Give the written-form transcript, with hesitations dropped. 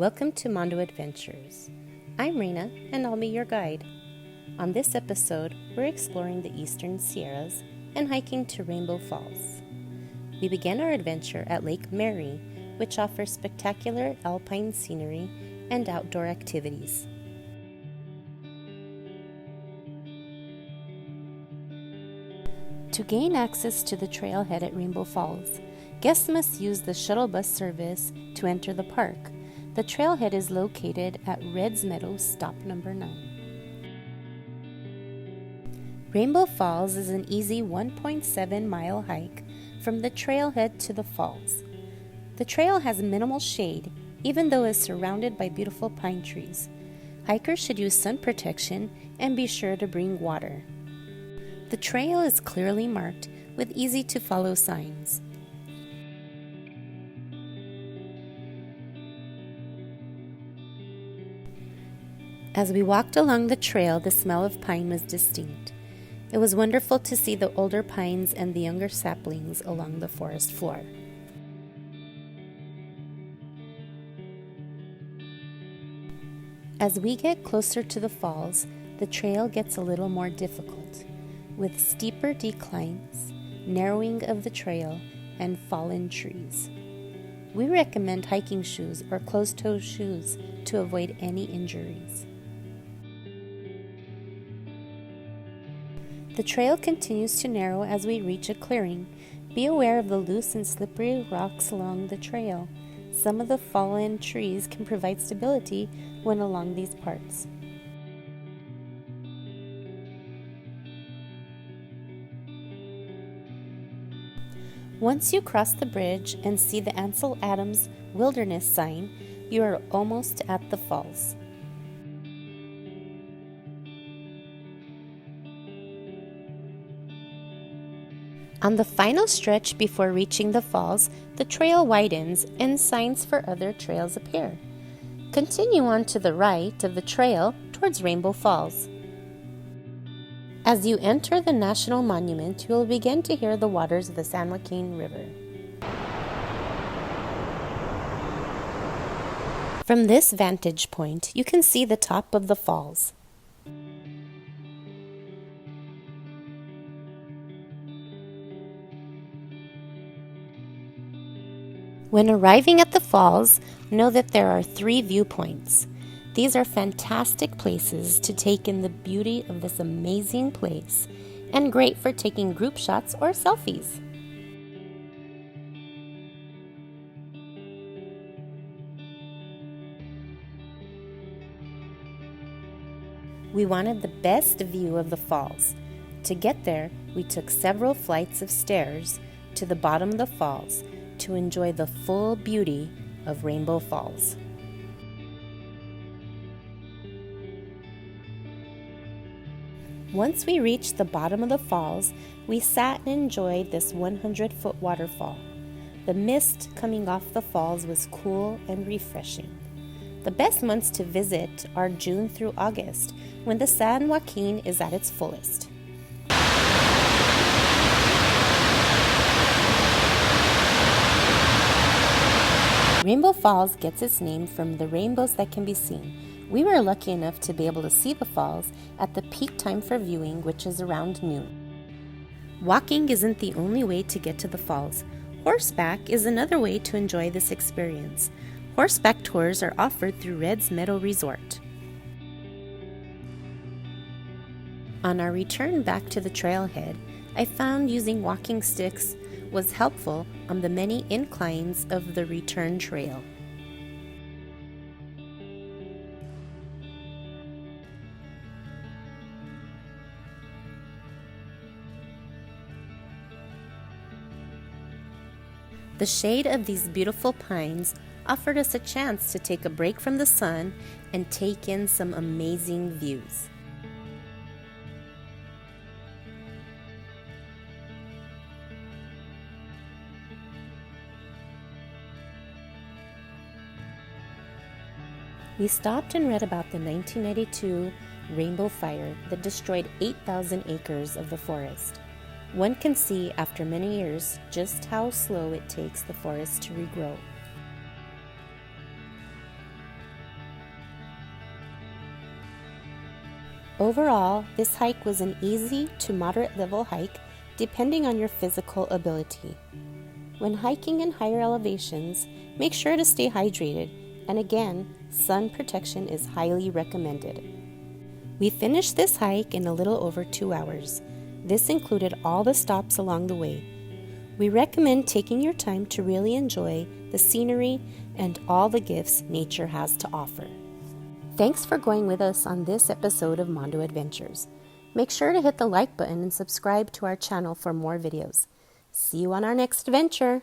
Welcome to MandoAdventures. I'm Rena, and I'll be your guide. On this episode, we're exploring the Eastern Sierras and hiking to Rainbow Falls. We began our adventure at Lake Mary, which offers spectacular alpine scenery and outdoor activities. To gain access to the trailhead at Rainbow Falls, guests must use the shuttle bus service to enter the park. The trailhead is located at Reds Meadow, stop number 9. Rainbow Falls is an easy 1.7-mile hike from the trailhead to the falls. The trail has minimal shade, even though it's surrounded by beautiful pine trees. Hikers should use sun protection and be sure to bring water. The trail is clearly marked with easy-to-follow signs. As we walked along the trail, the smell of pine was distinct. It was wonderful to see the older pines and the younger saplings along the forest floor. As we get closer to the falls, the trail gets a little more difficult, with steeper declines, narrowing of the trail, and fallen trees. We recommend hiking shoes or closed-toe shoes to avoid any injuries. The trail continues to narrow as we reach a clearing. Be aware of the loose and slippery rocks along the trail. Some of the fallen trees can provide stability when along these parts. Once you cross the bridge and see the Ansel Adams Wilderness sign, you are almost at the falls. On the final stretch before reaching the falls, the trail widens and signs for other trails appear. Continue on to the right of the trail towards Rainbow Falls. As you enter the National Monument, you will begin to hear the waters of the San Joaquin River. From this vantage point, you can see the top of the falls. When arriving at the falls, know that there are 3 viewpoints. These are fantastic places to take in the beauty of this amazing place and great for taking group shots or selfies. We wanted the best view of the falls. To get there, we took several flights of stairs to the bottom of the falls to enjoy the full beauty of Rainbow Falls. Once we reached the bottom of the falls, we sat and enjoyed this 100-foot waterfall. The mist coming off the falls was cool and refreshing. The best months to visit are June through August, when the San Joaquin is at its fullest. Rainbow Falls gets its name from the rainbows that can be seen. We were lucky enough to be able to see the falls at the peak time for viewing, which is around noon. Walking isn't the only way to get to the falls. Horseback is another way to enjoy this experience. Horseback tours are offered through Reds Meadow Resort. On our return back to the trailhead, I found using walking sticks was helpful on the many inclines of the return trail. The shade of these beautiful pines offered us a chance to take a break from the sun and take in some amazing views. We stopped and read about the 1992 Rainbow Fire that destroyed 8,000 acres of the forest. One can see after many years just how slow it takes the forest to regrow. Overall, this hike was an easy to moderate level hike depending on your physical ability. When hiking in higher elevations, make sure to stay hydrated, and again, sun protection is highly recommended. We finished this hike in a little over 2 hours. This included all the stops along the way. We recommend taking your time to really enjoy the scenery and all the gifts nature has to offer. Thanks for going with us on this episode of Mondo Adventures. Make sure to hit the like button and subscribe to our channel for more videos. See you on our next adventure!